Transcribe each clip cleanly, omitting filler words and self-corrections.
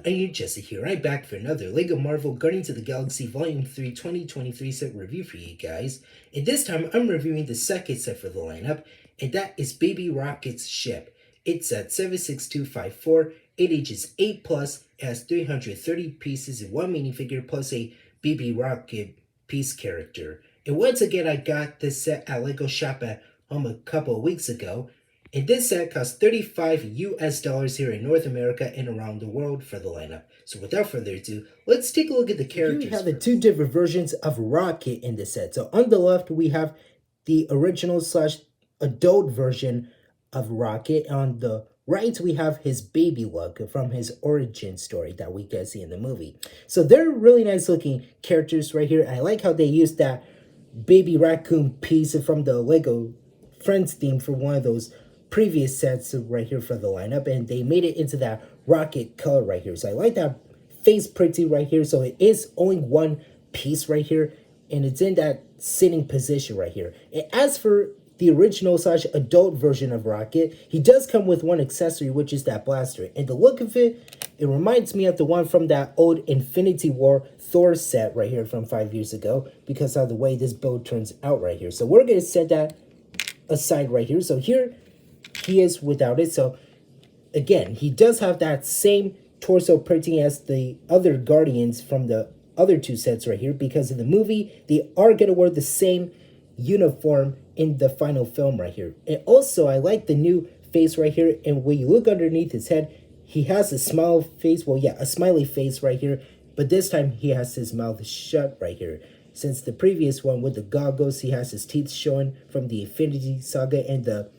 Hey, Jesse here. I'm back for another LEGO Marvel Guardians of the Galaxy Volume 3 2023 set review for you guys. And this time I'm reviewing the second set for the lineup, and that is Baby Rocket's ship. It's at 76254, it ages 8 plus, it has 330 pieces in one minifigure plus a Baby Rocket piece character. And once again, I got this set at LEGO Shop at home a couple of weeks ago. And this set costs 35 US dollars here in North America and around the world for the lineup. So without further ado, let's take a look at the characters. Here we have the two different versions of Rocket in this set. So on the left, we have the original / adult version of Rocket. On the right, we have his baby look from his origin story that we get see in the movie. So they're really nice looking characters right here. I like how they used that baby raccoon piece from the LEGO Friends theme for one of those previous sets right here for the lineup, and they made it into that rocket color right here. So I like that face pretty right here. So it is only one piece right here, and it's in that sitting position right here. And as for the original / adult version of Rocket, he does come with one accessory, which is that blaster. And the look of it, it reminds me of the one from that old Infinity War Thor set right here from 5 years ago, because of the way this build turns out right here. So we're going to set that aside right here. So here he is without it. So again, he does have that same torso printing as the other Guardians from the other two sets right here, because in the movie they are going to wear the same uniform in the final film right here. And also I like the new face right here, and when you look underneath his head, he has a smile face. Well, yeah, a smiley face right here, but this time he has his mouth shut right here. Since the previous one with the goggles, he has his teeth showing from the Infinity Saga and the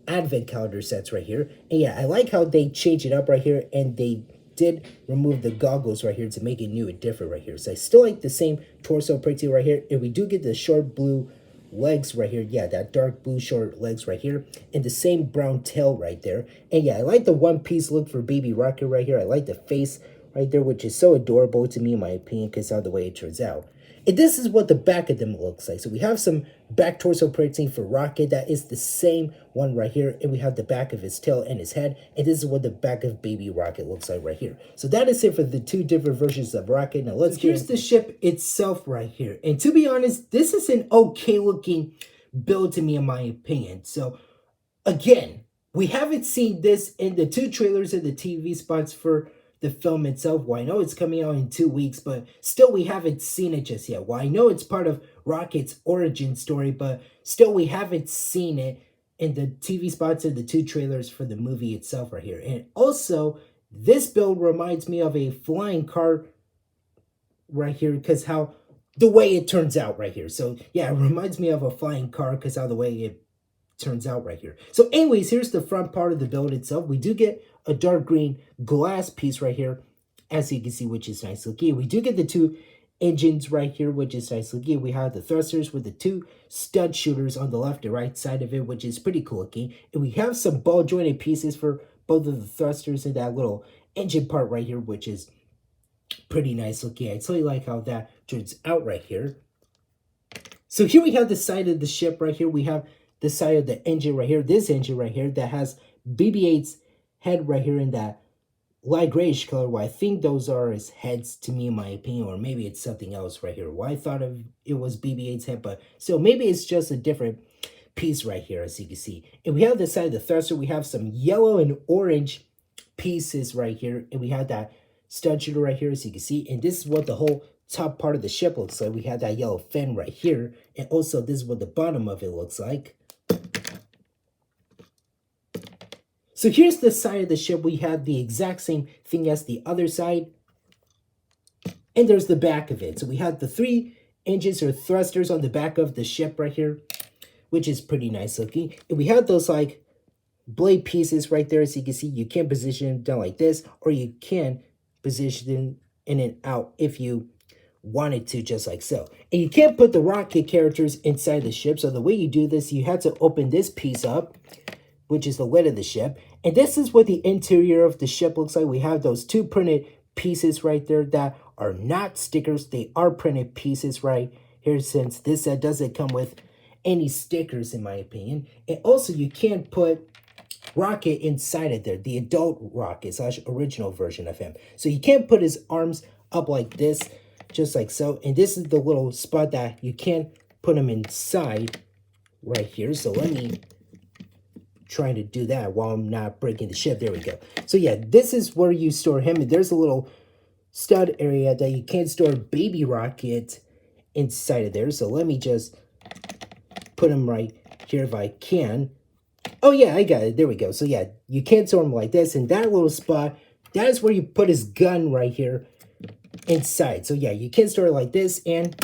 Advent calendar sets right here. And yeah, I like how they change it up right here, and they did remove the goggles right here to make it new and different right here. So I still like the same torso pretty right here, and we do get the short blue legs right here. Yeah, that dark blue short legs right here, and the same brown tail right there. And yeah, I like the one piece look for Baby Rocket right here. I like the face right there, which is so adorable to me in my opinion, because of the way it turns out. And this is what the back of them looks like. So we have some back torso printing for Rocket. That is the same one right here. And we have the back of his tail and his head. And this is what the back of Baby Rocket looks like right here. So that is it for the two different versions of Rocket. Now let's here's the ship itself right here. And to be honest, this is an okay looking build to me in my opinion. So again, we haven't seen this in the two trailers and the TV spots for the film itself. Well, I know it's coming out in 2 weeks, but still we haven't seen it just yet. Well, I know it's part of Rocket's origin story, but still we haven't seen it in the TV spots and the two trailers for the movie itself right here. And also, this build reminds me of a flying car right here, because how the way it turns out right here. So yeah, it reminds me of a flying car because how the way it turns out right here. So anyways, here's the front part of the build itself. We do get a dark green glass piece right here, as you can see, which is nice looking. We do get the two engines right here, which is nice looking. We have the thrusters with the two stud shooters on the left and right side of it, which is pretty cool looking. And we have some ball jointed pieces for both of the thrusters and that little engine part right here, which is pretty nice looking. I totally like how that turns out right here. So here we have the side of the ship right here. We have the side of the engine right here, this engine right here that has BB-8's head right here in that light grayish color. Well, I think those are his heads to me in my opinion, or maybe it's something else right here. Well, I thought of it was BB-8's head, but still maybe it's just a different piece right here, as you can see. And we have the side of the thruster. We have some yellow and orange pieces right here, and we have that stud shooter right here, as you can see. And this is what the whole top part of the ship looks like. We have that yellow fin right here, and also this is what the bottom of it looks like. So here's the side of the ship. We have the exact same thing as the other side. And there's the back of it. So we have the 3 engines or thrusters on the back of the ship right here, which is pretty nice looking. And we have those like blade pieces right there. As you can see, you can position them down like this, or you can position them in and out if you wanted to, just like so. And you can't put the Rocket characters inside the ship. So the way you do this, you have to open this piece up, which is the lid of the ship. And this is what the interior of the ship looks like. We have those 2 printed pieces right there that are not stickers. They are printed pieces right here, since this set doesn't come with any stickers in my opinion. And also you can't put Rocket inside of there, the adult Rocket slash original version of him. So you can't put his arms up like this, just like so. And this is the little spot that you can't put him inside right here. So let me try to do that while I'm not breaking the ship. There we go. So yeah, this is where you store him. And there's a little stud area that you can't store Baby Rocket inside of there. So let me just put him right here if I can. Oh yeah, I got it. There we go. So yeah, you can't store him like this. And that little spot, that is where you put his gun right here inside. So yeah, you can store it like this, and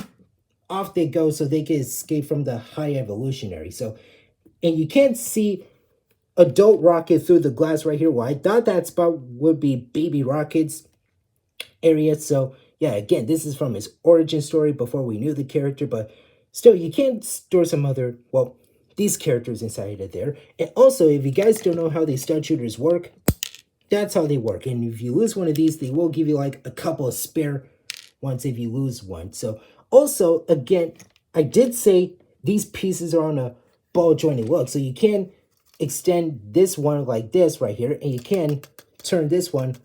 off they go so they can escape from the High Evolutionary. So, and you can't see adult Rocket through the glass right here. Well, I thought that spot would be Baby Rocket's area. So yeah, again, this is from his origin story before we knew the character, but still, you can't store some other, well, these characters inside of there. And also, if you guys don't know how these stud shooters work, that's how they work. And if you lose one of these, they will give you like a couple of spare ones if you lose one. So also, again, I did say these pieces are on a ball jointed look. So you can extend this one like this right here, and you can turn this one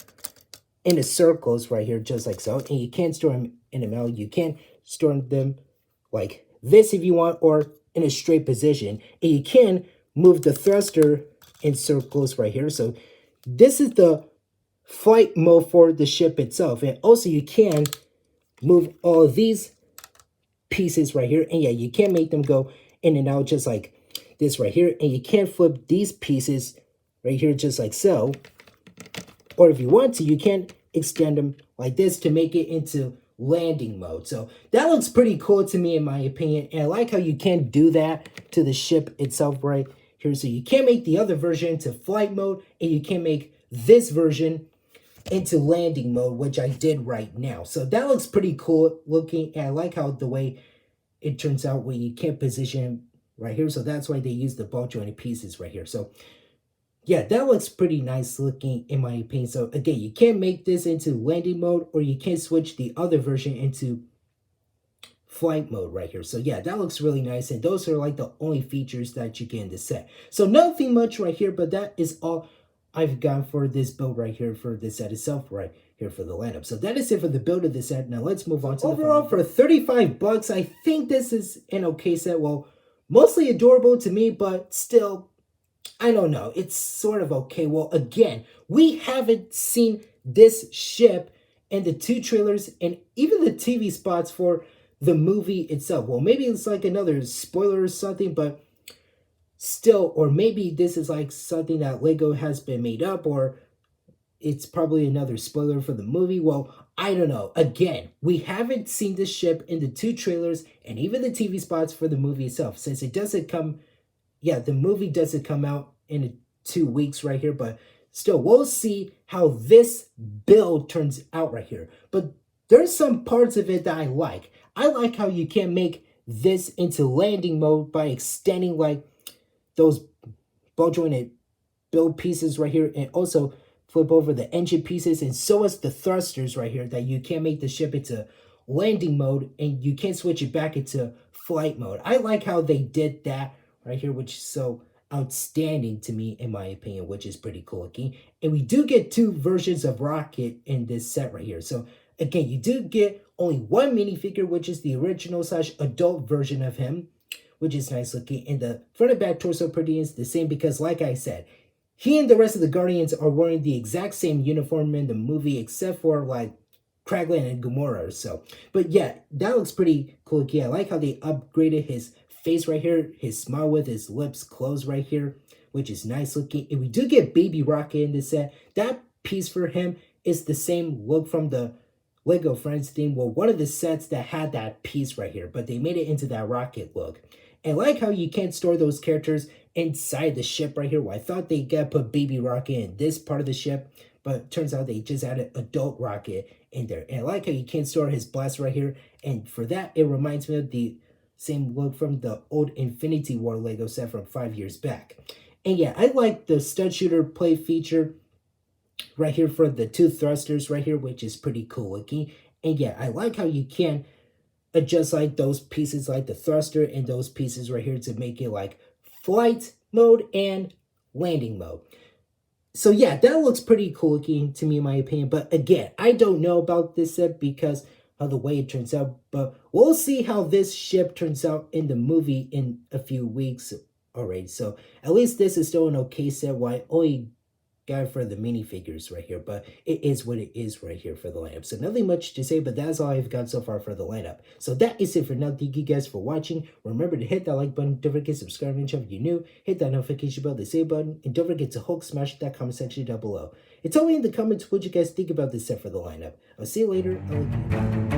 into circles right here, just like so. And you can store them in the middle. You can store them like this if you want, or in a straight position. And you can move the thruster in circles right here. So this is the flight mode for the ship itself. And also you can move all of these pieces right here. And yeah, you can make them go in and out just like this right here. And you can flip these pieces right here just like so. Or if you want to, you can extend them like this to make it into landing mode. So that looks pretty cool to me in my opinion. And I like how you can do that to the ship itself right here. So you can make the other version into flight mode, and you can make this version into landing mode, which I did right now. So that looks pretty cool looking. And I like how the way it turns out where you can't position him right here. So that's why they use the ball jointed pieces right here. So yeah, that looks pretty nice looking in my opinion. So again, you can make this into landing mode, or you can switch the other version into flight mode right here. So yeah, that looks really nice. And those are like the only features that you get in the set. So nothing much right here, but that is all I've got for this build right here for the set itself right here for the lineup. So that is it for the build of the set. Now let's move on to overall for $35. I think this is an okay set. Well, mostly adorable to me, but still, I don't know. It's sort of okay. Well, again, we haven't seen this ship and the 2 trailers and even the TV spots for the movie itself. Well, maybe it's like another spoiler or something, but still, or maybe this is like something that Lego has been made up, or it's probably another spoiler for the movie. Well, I don't know. Again, we haven't seen this ship in the 2 trailers and even the TV spots for the movie itself, since it doesn't come, yeah, the movie doesn't come out in 2 weeks right here, but still, we'll see how this build turns out right here. But there's some parts of it that I like. I like how you can make this into landing mode by extending like those ball jointed build pieces right here, and also flip over the engine pieces, and so is the thrusters right here, that you can make the ship into landing mode and you can switch it back into flight mode. I like how they did that right here, which is so outstanding to me in my opinion, which is pretty cool looking. And we do get 2 versions of Rocket in this set right here. So again, you do get only 1 minifigure, which is the original slash adult version of him, which is nice looking. And the front and back torso pretty is the same, because like I said, he and the rest of the Guardians are wearing the exact same uniform in the movie, except for like Kraglin and Gamora or so. But yeah, that looks pretty cool. Yeah, I like how they upgraded his face right here, his smile with his lips closed right here, which is nice looking. And we do get Baby Rocket in this set. That piece for him is the same look from the Lego Friends theme. Well, one of the sets that had that piece right here, but they made it into that Rocket look. And like how you can't store those characters inside the ship right here. Well, I thought they got put Baby Rocket in this part of the ship, but turns out they just added adult Rocket in there. And I like how you can't store his blast right here. And for that, it reminds me of the same look from the old Infinity War Lego set from 5 years back. And yeah, I like the stud shooter play feature right here for the 2 thrusters right here, which is pretty cool looking. And yeah, I like how you can adjust like those pieces, like the thruster and those pieces right here, to make it like flight mode and landing mode. So yeah, that looks pretty cool looking to me in my opinion. But again, I don't know about this set because of the way it turns out. But we'll see how this ship turns out in the movie in a few weeks. Alright, so at least this is still an okay set. Why only got for the minifigures right here, but it is what it is right here for the lineup. So nothing much to say, but that's all I've got so far for the lineup. So that is it for now. Thank you guys for watching. Remember to hit that like button. Don't forget to subscribe and if you're new. Hit that notification bell, the save button, and don't forget to Hulk smash that comment section down below. And tell me in the comments what you guys think about this set for the lineup. I'll see you later.